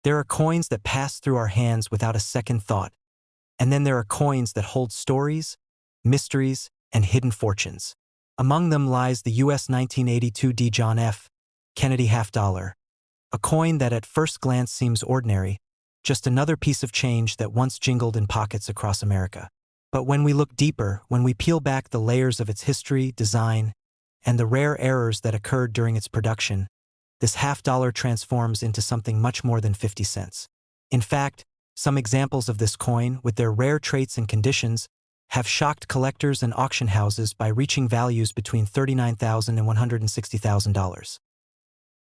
There are coins that pass through our hands without a second thought, and then there are coins that hold stories, mysteries, and hidden fortunes. Among them lies the US 1982 D. John F. Kennedy $1/2, a coin that at first glance seems ordinary, just another piece of change that once jingled in pockets across America. But when we look deeper, when we peel back the layers of its history, design, and the rare errors that occurred during its production, this $1/2 transforms into something much more than 50 cents. In fact, some examples of this coin, with their rare traits and conditions, have shocked collectors and auction houses by reaching values between $39,000 and $160,000.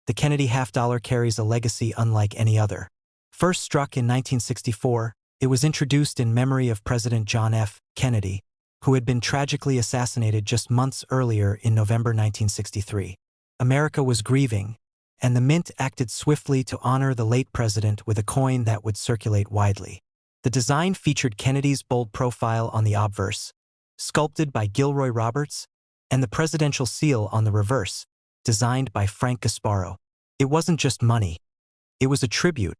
The Kennedy $1/2 carries a legacy unlike any other. First struck in 1964, it was introduced in memory of President John F. Kennedy, who had been tragically assassinated just months earlier in November 1963. America was grieving, and the mint acted swiftly to honor the late president with a coin that would circulate widely. The design featured Kennedy's bold profile on the obverse, sculpted by Gilroy Roberts, and the presidential seal on the reverse, designed by Frank Gasparo. It wasn't just money. It was a tribute,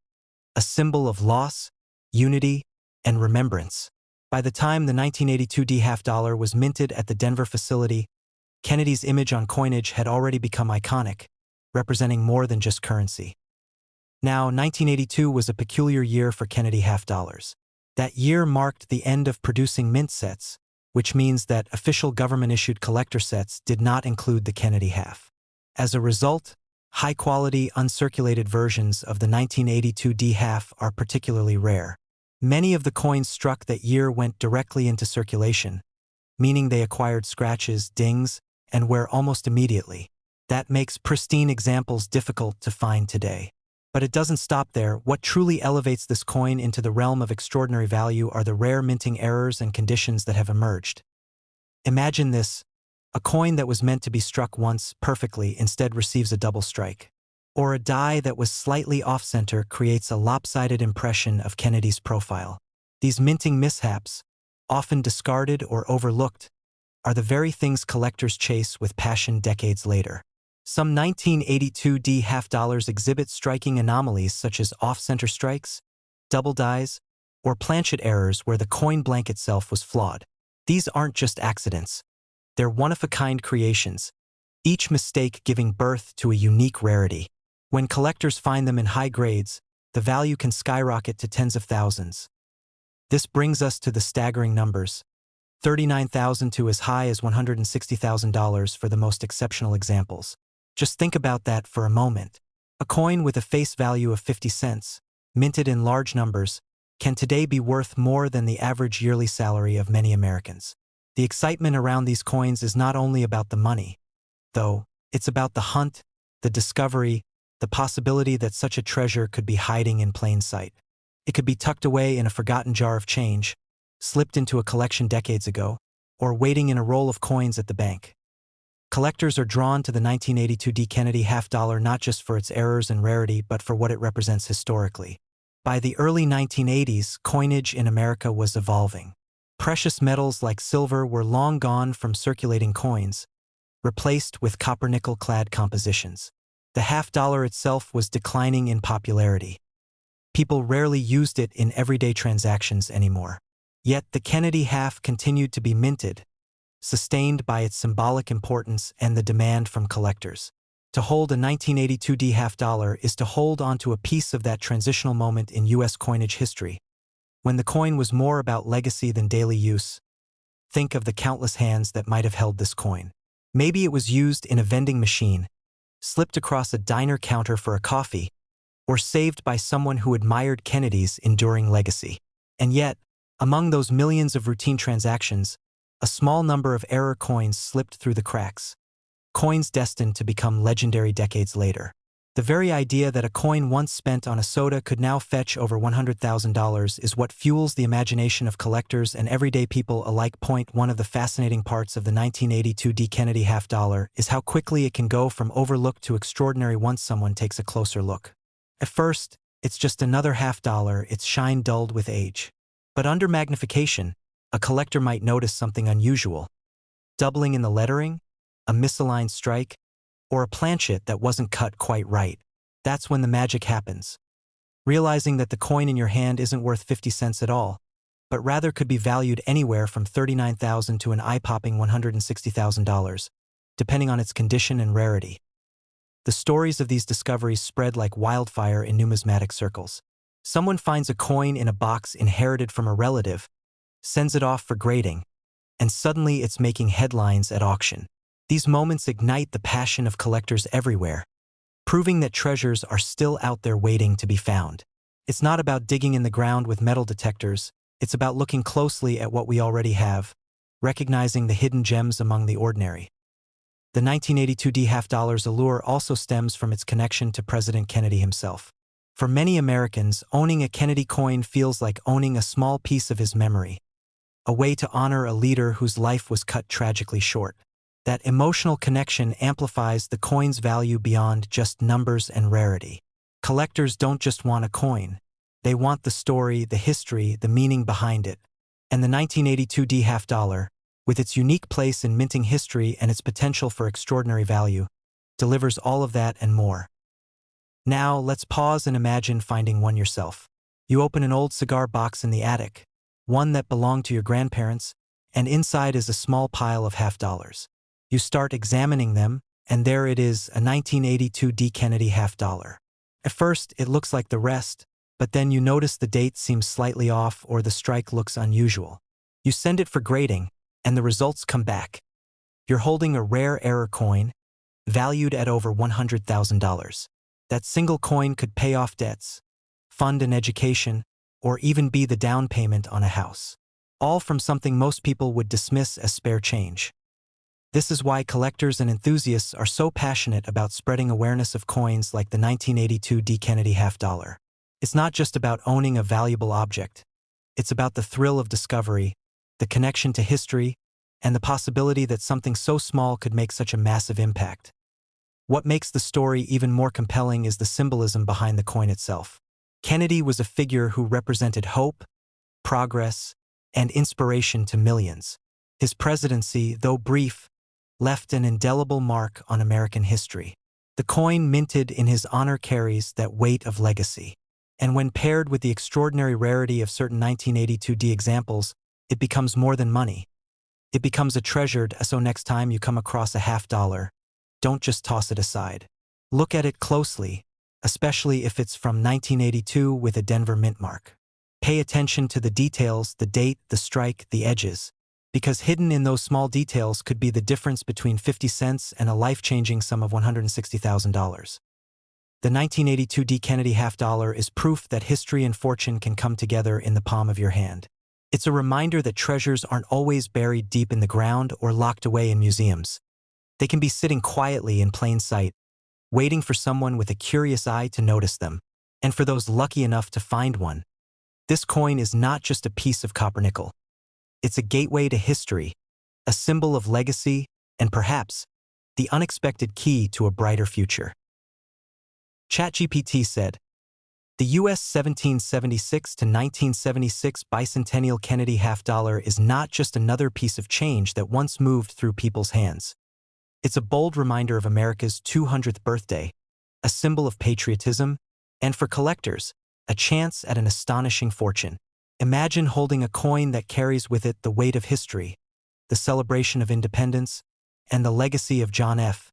a symbol of loss, unity, and remembrance. By the time the 1982 D $1/2 was minted at the Denver facility, Kennedy's image on coinage had already become iconic, representing more than just currency. Now, 1982 was a peculiar year for Kennedy $1/2. That year marked the end of producing mint sets, which means that official government-issued collector sets did not include the Kennedy half. As a result, high-quality, uncirculated versions of the 1982 D half are particularly rare. Many of the coins struck that year went directly into circulation, meaning they acquired scratches, dings, and wear almost immediately. That makes pristine examples difficult to find today. But it doesn't stop there. What truly elevates this coin into the realm of extraordinary value are the rare minting errors and conditions that have emerged. Imagine this: a coin that was meant to be struck once perfectly instead receives a double strike. Or a die that was slightly off-center creates a lopsided impression of Kennedy's profile. These minting mishaps, often discarded or overlooked, are the very things collectors chase with passion decades later. Some 1982 D $1/2 exhibit striking anomalies such as off-center strikes, double dies, or planchet errors where the coin blank itself was flawed. These aren't just accidents. They're one-of-a-kind creations, each mistake giving birth to a unique rarity. When collectors find them in high grades, the value can skyrocket to tens of thousands. This brings us to the staggering numbers: $39,000 to as high as $160,000 for the most exceptional examples. Just think about that for a moment. A coin with a face value of 50 cents, minted in large numbers, can today be worth more than the average yearly salary of many Americans. The excitement around these coins is not only about the money, though. It's about the hunt, the discovery, the possibility that such a treasure could be hiding in plain sight. It could be tucked away in a forgotten jar of change, slipped into a collection decades ago, or waiting in a roll of coins at the bank. Collectors are drawn to the 1982 D Kennedy $1/2 not just for its errors and rarity, but for what it represents historically. By the early 1980s, coinage in America was evolving. Precious metals like silver were long gone from circulating coins, replaced with copper-nickel-clad compositions. The $1/2 itself was declining in popularity. People rarely used it in everyday transactions anymore. Yet the Kennedy half continued to be minted, sustained by its symbolic importance and the demand from collectors. To hold a 1982 D $1/2 is to hold onto a piece of that transitional moment in U.S. coinage history, when the coin was more about legacy than daily use. Think of the countless hands that might have held this coin. Maybe it was used in a vending machine, slipped across a diner counter for a coffee, or saved by someone who admired Kennedy's enduring legacy. And yet, among those millions of routine transactions, a small number of error coins slipped through the cracks, coins destined to become legendary decades later. The very idea that a coin once spent on a soda could now fetch over $100,000 is what fuels the imagination of collectors and everyday people alike. One of the fascinating parts of the 1982 D Kennedy $1/2 is how quickly it can go from overlooked to extraordinary once someone takes a closer look. At first, it's just another $1/2, its shine dulled with age. But under magnification, a collector might notice something unusual: doubling in the lettering, a misaligned strike, or a planchet that wasn't cut quite right. That's when the magic happens. realizing that the coin in your hand isn't worth 50 cents at all, but rather could be valued anywhere from $39,000 to an eye-popping $160,000, depending on its condition and rarity. The stories of these discoveries spread like wildfire in numismatic circles. Someone finds a coin in a box inherited from a relative, sends it off for grading, and suddenly it's making headlines at auction. These moments ignite the passion of collectors everywhere, proving that treasures are still out there waiting to be found. It's not about digging in the ground with metal detectors, it's about looking closely at what we already have, recognizing the hidden gems among the ordinary. The 1982 $half-dollar's allure also stems from its connection to President Kennedy himself. For many Americans, owning a Kennedy coin feels like owning a small piece of his memory, a way to honor a leader whose life was cut tragically short. That emotional connection amplifies the coin's value beyond just numbers and rarity. Collectors don't just want a coin. They want the story, the history, the meaning behind it. And the 1982 $half-dollar, with its unique place in minting history and its potential for extraordinary value, delivers all of that and more. Now, let's pause and imagine finding one yourself. You open an old cigar box in the attic, one that belonged to your grandparents, and inside is a small pile of $half-dollars. You start examining them, and there it is, a 1982 Kennedy $half-dollar. At first, it looks like the rest, but then you notice the date seems slightly off or the strike looks unusual. You send it for grading, and the results come back. You're holding a rare error coin, valued at over $100,000. That single coin could pay off debts, fund an education, or even be the down payment on a house. All from something most people would dismiss as spare change. This is why collectors and enthusiasts are so passionate about spreading awareness of coins like the 1982 Kennedy $half-dollar. It's not just about owning a valuable object. It's about the thrill of discovery, the connection to history, and the possibility that something so small could make such a massive impact. What makes the story even more compelling is the symbolism behind the coin itself. Kennedy was a figure who represented hope, progress, and inspiration to millions. His presidency, though brief, left an indelible mark on American history. The coin minted in his honor carries that weight of legacy. And when paired with the extraordinary rarity of certain 1982 examples, it becomes more than money. It becomes a treasured, so next time you come across a $half-dollar, don't just toss it aside. Look at it closely, especially if it's from 1982 with a Denver mint mark. Pay attention to the details, the date, the strike, the edges, because hidden in those small details could be the difference between 50 cents and a life-changing sum of $160,000. The 1982 Kennedy $half-dollar is proof that history and fortune can come together in the palm of your hand. It's a reminder that treasures aren't always buried deep in the ground or locked away in museums. They can be sitting quietly in plain sight, waiting for someone with a curious eye to notice them. And for those lucky enough to find one, this coin is not just a piece of copper nickel. It's a gateway to history, a symbol of legacy, and perhaps the unexpected key to a brighter future. ChatGPT said, the U.S. 1776 to 1976 bicentennial Kennedy $half-dollar is not just another piece of change that once moved through people's hands. It's a bold reminder of America's 200th birthday, a symbol of patriotism, and for collectors, a chance at an astonishing fortune. Imagine holding a coin that carries with it the weight of history, the celebration of independence, and the legacy of John F.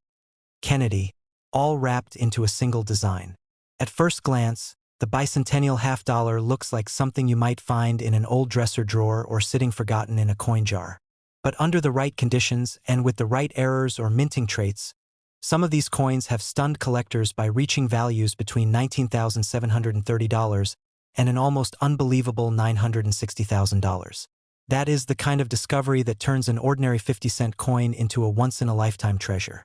Kennedy, all wrapped into a single design. At first glance, the bicentennial $half-dollar looks like something you might find in an old dresser drawer or sitting forgotten in a coin jar. But under the right conditions and with the right errors or minting traits, some of these coins have stunned collectors by reaching values between $19,730 and an almost unbelievable $960,000. That is the kind of discovery that turns an ordinary 50-cent coin into a once-in-a-lifetime treasure.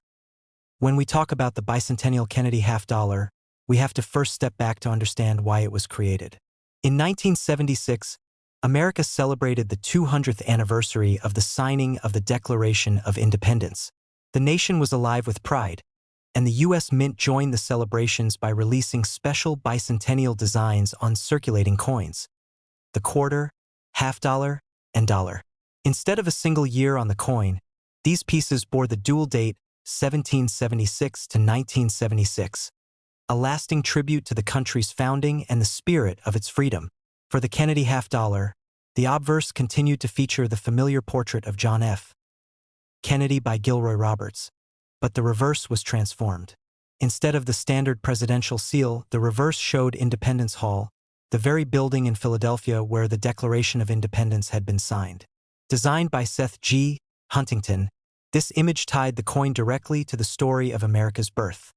When we talk about the bicentennial Kennedy $half-dollar, we have to first step back to understand why it was created. In 1976, America celebrated the 200th anniversary of the signing of the Declaration of Independence. The nation was alive with pride, and the U.S. Mint joined the celebrations by releasing special bicentennial designs on circulating coins: the quarter, $half-dollar, and dollar. Instead of a single year on the coin, these pieces bore the dual date 1776 to 1976, a lasting tribute to the country's founding and the spirit of its freedom. For the Kennedy half-dollar, the obverse continued to feature the familiar portrait of John F. Kennedy by Gilroy Roberts, but the reverse was transformed. Instead of the standard presidential seal, the reverse showed Independence Hall, the very building in Philadelphia where the Declaration of Independence had been signed. Designed by Seth G. Huntington, this image tied the coin directly to the story of America's birth.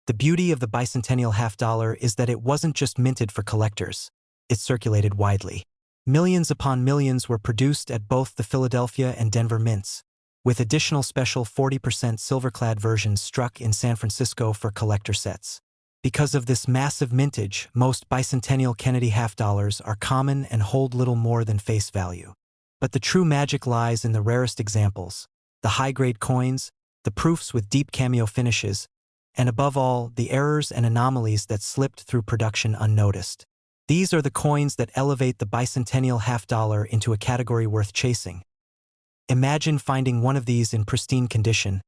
The beauty of the bicentennial half-dollar is that it wasn't just minted for collectors. It circulated widely. Millions upon millions were produced at both the Philadelphia and Denver mints, with additional special 40% silver-clad versions struck in San Francisco for collector sets. Because of this massive mintage, most bicentennial Kennedy half-dollars are common and hold little more than face value. But the true magic lies in the rarest examples, the high-grade coins, the proofs with deep cameo finishes, and above all, the errors and anomalies that slipped through production unnoticed. These are the coins that elevate the bicentennial half-dollar into a category worth chasing. Imagine finding one of these in pristine condition,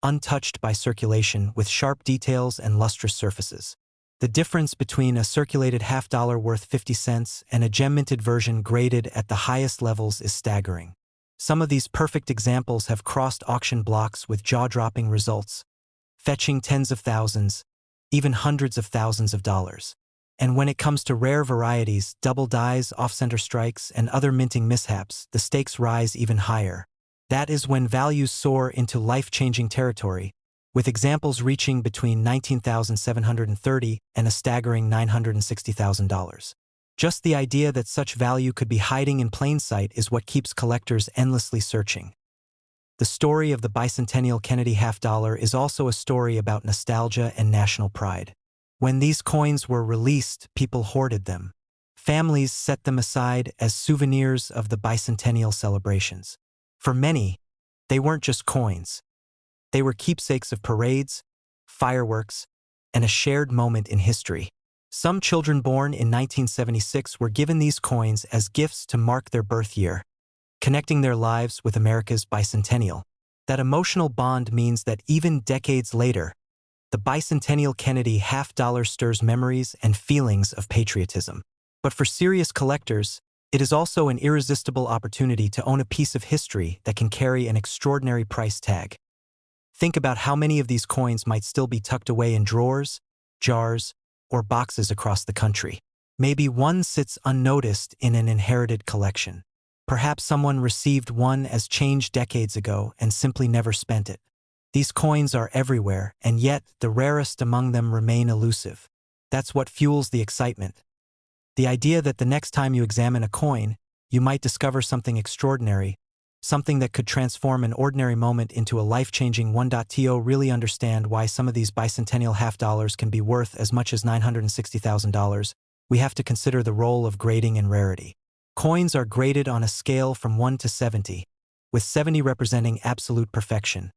untouched by circulation, with sharp details and lustrous surfaces. The difference between a circulated half-dollar worth 50 cents and a gem-minted version graded at the highest levels is staggering. Some of these perfect examples have crossed auction blocks with jaw-dropping results, fetching tens of thousands, even hundreds of thousands of dollars. And when it comes to rare varieties, double dies, off-center strikes, and other minting mishaps, the stakes rise even higher. That is when values soar into life-changing territory, with examples reaching between $19,730 and a staggering $960,000. Just the idea that such value could be hiding in plain sight is what keeps collectors endlessly searching. The story of the bicentennial Kennedy half-dollar is also a story about nostalgia and national pride. When these coins were released, people hoarded them. Families set them aside as souvenirs of the bicentennial celebrations. For many, they weren't just coins. They were keepsakes of parades, fireworks, and a shared moment in history. Some children born in 1976 were given these coins as gifts to mark their birth year, connecting their lives with America's bicentennial. That emotional bond means that even decades later, the bicentennial Kennedy half-dollar stirs memories and feelings of patriotism. But for serious collectors, it is also an irresistible opportunity to own a piece of history that can carry an extraordinary price tag. Think about how many of these coins might still be tucked away in drawers, jars, or boxes across the country. Maybe one sits unnoticed in an inherited collection. Perhaps someone received one as change decades ago and simply never spent it. These coins are everywhere, and yet the rarest among them remain elusive. That's what fuels the excitement. The idea that the next time you examine a coin, you might discover something extraordinary, something that could transform an ordinary moment into a life-changing one. To really understand why some of these bicentennial half-dollars can be worth as much as $960,000, we have to consider the role of grading and rarity. Coins are graded on a scale from 1 to 70, with 70 representing absolute perfection.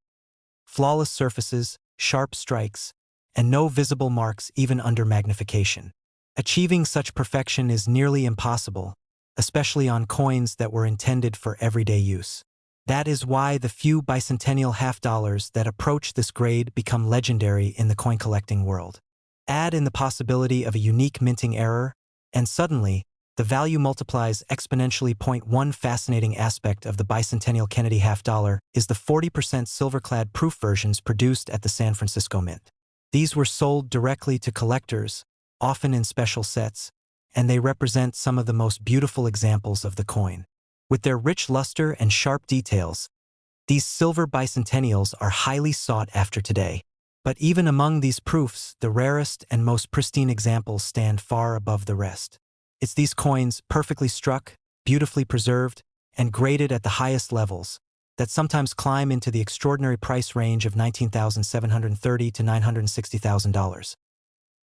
Flawless surfaces, sharp strikes, and no visible marks even under magnification. Achieving such perfection is nearly impossible, especially on coins that were intended for everyday use. That is why the few bicentennial half-dollars that approach this grade become legendary in the coin collecting world. Add in the possibility of a unique minting error, and suddenly, the value multiplies exponentially. One fascinating aspect of the bicentennial Kennedy half-dollar is the 40% silver-clad proof versions produced at the San Francisco Mint. These were sold directly to collectors, often in special sets, and they represent some of the most beautiful examples of the coin. With their rich luster and sharp details, these silver bicentennials are highly sought after today. But even among these proofs, the rarest and most pristine examples stand far above the rest. It's these coins, perfectly struck, beautifully preserved, and graded at the highest levels, that sometimes climb into the extraordinary price range of $19,730 to $960,000.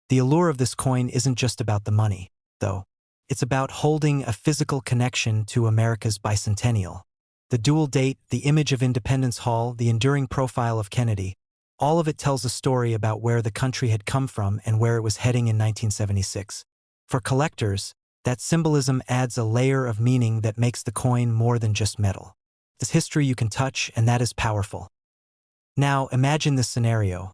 The allure of this coin isn't just about the money, though. It's about holding a physical connection to America's bicentennial. The dual date, the image of Independence Hall, the enduring profile of Kennedy, all of it tells a story about where the country had come from and where it was heading in 1976. For collectors, that symbolism adds a layer of meaning that makes the coin more than just metal. It's history you can touch, and that is powerful. Now, imagine this scenario.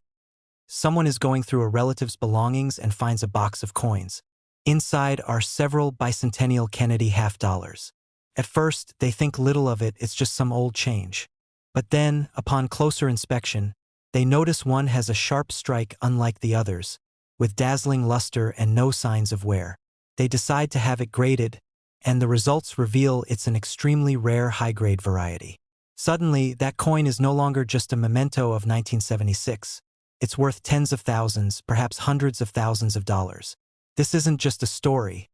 Someone is going through a relative's belongings and finds a box of coins. Inside are several bicentennial Kennedy half-dollars. At first, they think little of it, it's just some old change. But then, upon closer inspection, they notice one has a sharp strike unlike the others, with dazzling luster and no signs of wear. They decide to have it graded, and the results reveal it's an extremely rare high-grade variety. Suddenly, that coin is no longer just a memento of 1976. It's worth tens of thousands, perhaps hundreds of thousands of dollars. This isn't just a story.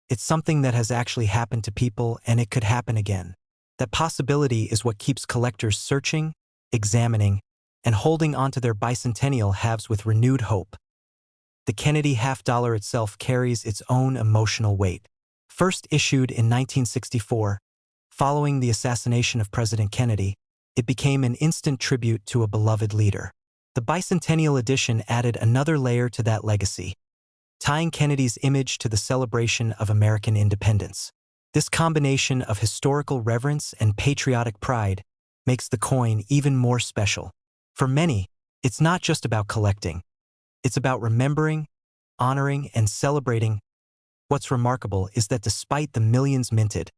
It's something that has actually happened to people, and it could happen again. That possibility is what keeps collectors searching, examining, and holding onto their bicentennial halves with renewed hope. The Kennedy half-dollar itself carries its own emotional weight. First issued in 1964, following the assassination of President Kennedy, it became an instant tribute to a beloved leader. The bicentennial edition added another layer to that legacy, tying Kennedy's image to the celebration of American independence. This combination of historical reverence and patriotic pride makes the coin even more special. For many, it's not just about collecting. It's about remembering, honoring, and celebrating. What's remarkable is that despite the millions minted,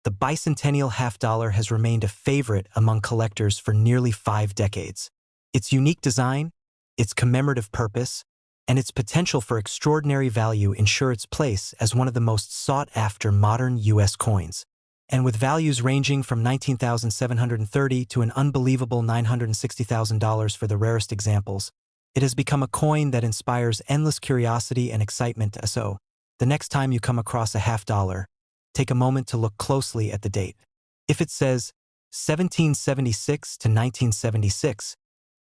the bicentennial half-dollar has remained a favorite among collectors for nearly 5 decades. Its unique design, its commemorative purpose, and its potential for extraordinary value ensure its place as one of the most sought-after modern U.S. coins. And with values ranging from $19,730 to an unbelievable $960,000 for the rarest examples, it has become a coin that inspires endless curiosity and excitement. So, the next time you come across a half-dollar, take a moment to look closely at the date. If it says 1776 to 1976,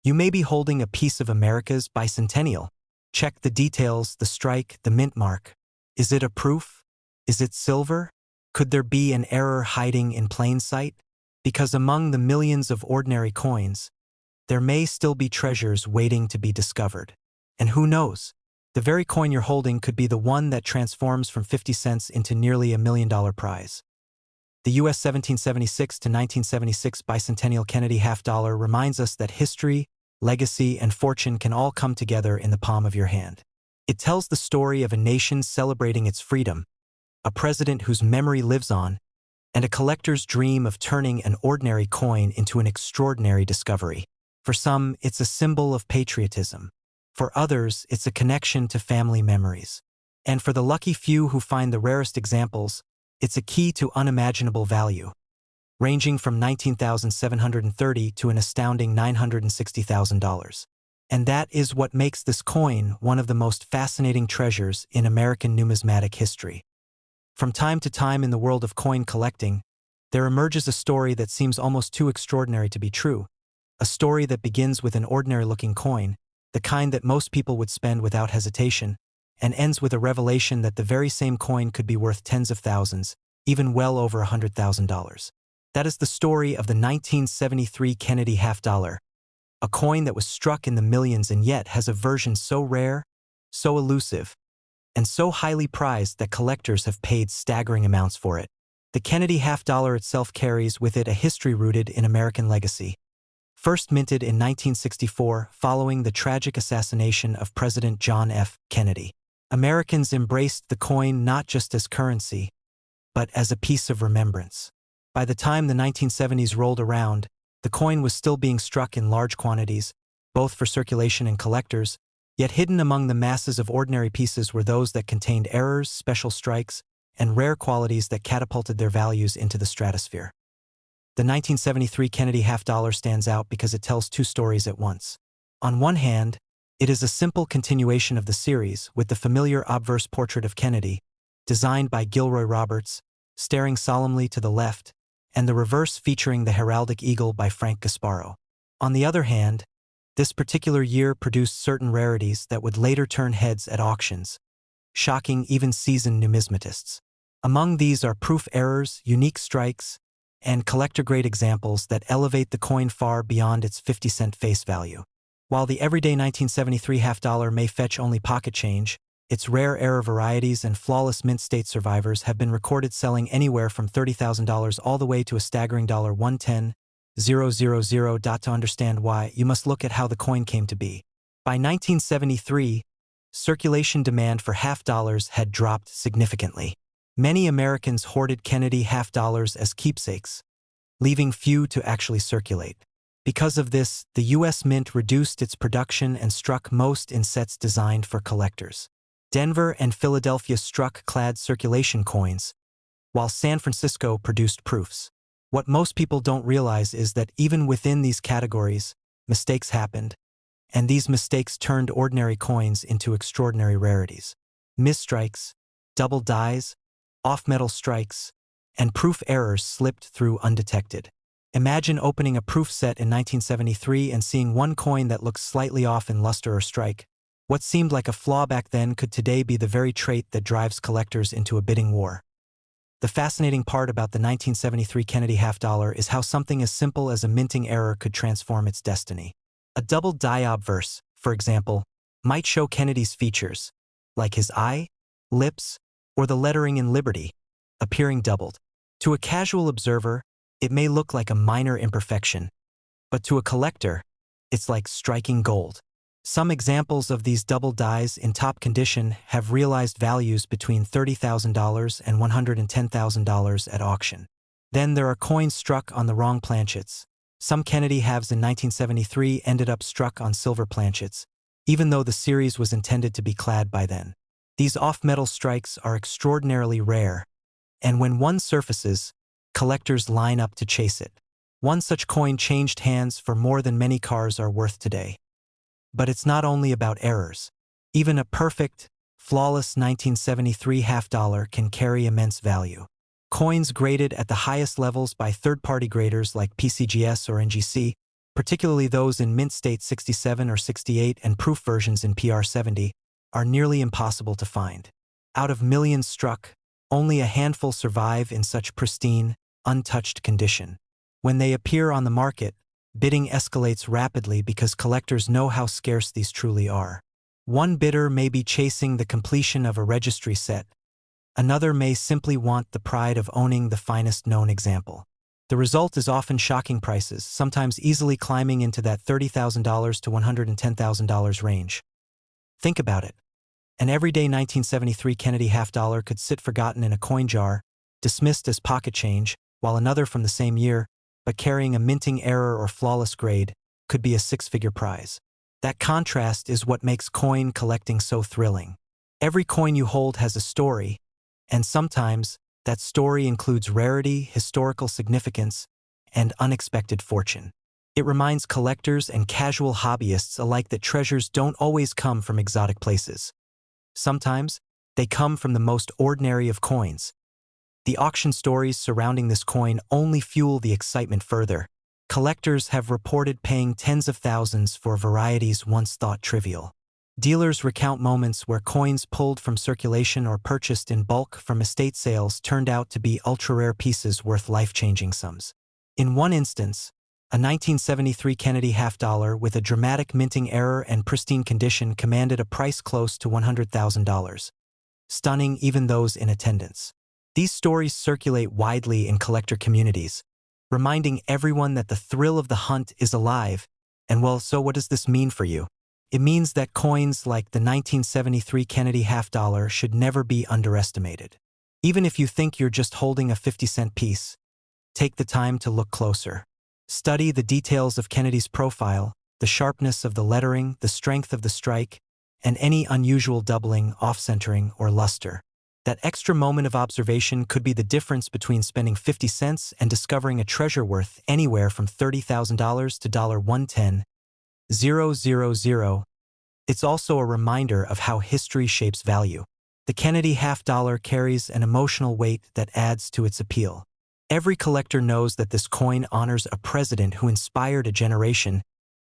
you may be holding a piece of America's bicentennial. Check the details, the strike, the mint mark. Is it a proof? Is it silver? Could there be an error hiding in plain sight? Because among the millions of ordinary coins, there may still be treasures waiting to be discovered. And who knows? The very coin you're holding could be the one that transforms from 50 cents into nearly $1 million prize. The U.S. 1776 to 1976 bicentennial Kennedy half-dollar reminds us that history, legacy, and fortune can all come together in the palm of your hand. It tells the story of a nation celebrating its freedom, a president whose memory lives on, and a collector's dream of turning an ordinary coin into an extraordinary discovery. For some, it's a symbol of patriotism. For others, it's a connection to family memories. And for the lucky few who find the rarest examples, it's a key to unimaginable value, ranging from $19,730 to an astounding $960,000. And that is what makes this coin one of the most fascinating treasures in American numismatic history. From time to time in the world of coin collecting, there emerges a story that seems almost too extraordinary to be true. A story that begins with an ordinary-looking coin, the kind that most people would spend without hesitation, and ends with a revelation that the very same coin could be worth tens of thousands, even well over $100,000. That is the story of the 1973 Kennedy half-dollar, a coin that was struck in the millions and yet has a version so rare, so elusive, and so highly prized that collectors have paid staggering amounts for it. The Kennedy half-dollar itself carries with it a history rooted in American legacy. First minted in 1964 following the tragic assassination of President John F. Kennedy, Americans embraced the coin not just as currency, but as a piece of remembrance. By the time the 1970s rolled around, the coin was still being struck in large quantities, both for circulation and collectors, yet hidden among the masses of ordinary pieces were those that contained errors, special strikes, and rare qualities that catapulted their values into the stratosphere. The 1973 Kennedy half-dollar stands out because it tells two stories at once. On one hand, it is a simple continuation of the series with the familiar obverse portrait of Kennedy, designed by Gilroy Roberts, staring solemnly to the left, and the reverse featuring the heraldic eagle by Frank Gasparo. On the other hand, this particular year produced certain rarities that would later turn heads at auctions, shocking even seasoned numismatists. Among these are proof errors, unique strikes, and collector-grade examples that elevate the coin far beyond its 50-cent face value. While the everyday 1973 half-dollar may fetch only pocket change, its rare error varieties and flawless mint state survivors have been recorded selling anywhere from $30,000 all the way to a staggering $110,000. To understand why, you must look at how the coin came to be. By 1973, circulation demand for half-dollars had dropped significantly. Many Americans hoarded Kennedy half-dollars as keepsakes, leaving few to actually circulate. Because of this, the U.S. Mint reduced its production and struck most in sets designed for collectors. Denver and Philadelphia struck clad circulation coins, while San Francisco produced proofs. What most people don't realize is that even within these categories, mistakes happened, and these mistakes turned ordinary coins into extraordinary rarities. Misstrikes, double dies, off-metal strikes, and proof errors slipped through undetected. Imagine opening a proof set in 1973 and seeing one coin that looks slightly off in luster or strike. What seemed like a flaw back then could today be the very trait that drives collectors into a bidding war. The fascinating part about the 1973 Kennedy half-dollar is how something as simple as a minting error could transform its destiny. A double die obverse, for example, might show Kennedy's features, like his eye, lips, or the lettering in Liberty, appearing doubled. To a casual observer, it may look like a minor imperfection, but to a collector, it's like striking gold. Some examples of these double dies in top condition have realized values between $30,000 and $110,000 at auction. Then there are coins struck on the wrong planchets. Some Kennedy halves in 1973 ended up struck on silver planchets, even though the series was intended to be clad by then. These off-metal strikes are extraordinarily rare, and when one surfaces, collectors line up to chase it. One such coin changed hands for more than many cars are worth today. But it's not only about errors. Even a perfect, flawless 1973 half-dollar can carry immense value. Coins graded at the highest levels by third-party graders like PCGS or NGC, particularly those in mint state 67 or 68 and proof versions in PR 70, are nearly impossible to find. Out of millions struck, only a handful survive in such pristine, untouched condition. When they appear on the market, bidding escalates rapidly because collectors know how scarce these truly are. One bidder may be chasing the completion of a registry set. Another may simply want the pride of owning the finest known example. The result is often shocking prices, sometimes easily climbing into that $30,000 to $110,000 range. Think about it. An everyday 1973 Kennedy half-dollar could sit forgotten in a coin jar, dismissed as pocket change, while another from the same year, but carrying a minting error or flawless grade, could be a six-figure prize. That contrast is what makes coin collecting so thrilling. Every coin you hold has a story, and sometimes that story includes rarity, historical significance, and unexpected fortune. It reminds collectors and casual hobbyists alike that treasures don't always come from exotic places. Sometimes, they come from the most ordinary of coins. The auction stories surrounding this coin only fuel the excitement further. Collectors have reported paying tens of thousands for varieties once thought trivial. Dealers recount moments where coins pulled from circulation or purchased in bulk from estate sales turned out to be ultra-rare pieces worth life-changing sums. In one instance, a 1973 Kennedy half-dollar with a dramatic minting error and pristine condition commanded a price close to $100,000, stunning even those in attendance. These stories circulate widely in collector communities, reminding everyone that the thrill of the hunt is alive. And well, so what does this mean for you? It means that coins like the 1973 Kennedy half-dollar should never be underestimated. Even if you think you're just holding a 50-cent piece, take the time to look closer. Study the details of Kennedy's profile, the sharpness of the lettering, the strength of the strike, and any unusual doubling, off-centering, or luster. That extra moment of observation could be the difference between spending 50 cents and discovering a treasure worth anywhere from $30,000 to $110,000. It's also a reminder of how history shapes value. The Kennedy half-dollar carries an emotional weight that adds to its appeal. Every collector knows that this coin honors a president who inspired a generation,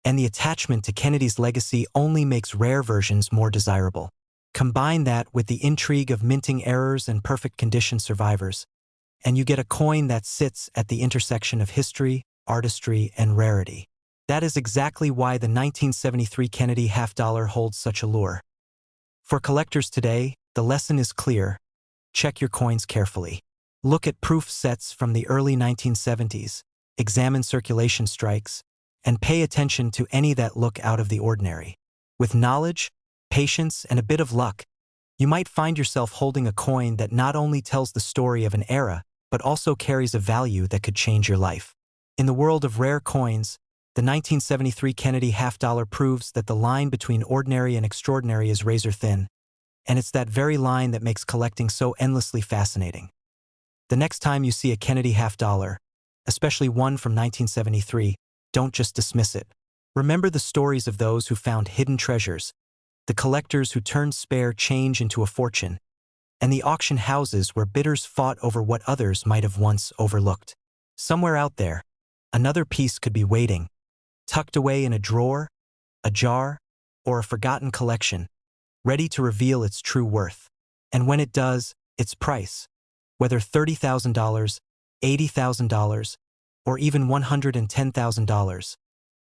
and the attachment to Kennedy's legacy only makes rare versions more desirable. Combine that with the intrigue of minting errors and perfect condition survivors, and you get a coin that sits at the intersection of history, artistry, and rarity. That is exactly why the 1973 Kennedy half-dollar holds such allure. For collectors today, the lesson is clear. Check your coins carefully. Look at proof sets from the early 1970s, examine circulation strikes, and pay attention to any that look out of the ordinary. With knowledge, patience, and a bit of luck, you might find yourself holding a coin that not only tells the story of an era, but also carries a value that could change your life. In the world of rare coins, the 1973 Kennedy half-dollar proves that the line between ordinary and extraordinary is razor thin, and it's that very line that makes collecting so endlessly fascinating. The next time you see a Kennedy half-dollar, especially one from 1973, don't just dismiss it. Remember the stories of those who found hidden treasures, the collectors who turned spare change into a fortune, and the auction houses where bidders fought over what others might have once overlooked. Somewhere out there, another piece could be waiting, tucked away in a drawer, a jar, or a forgotten collection, ready to reveal its true worth. And when it does, its price, whether $30,000, $80,000, or even $110,000,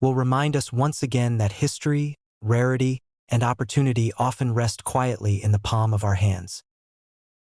will remind us once again that history, rarity, and opportunity often rest quietly in the palm of our hands.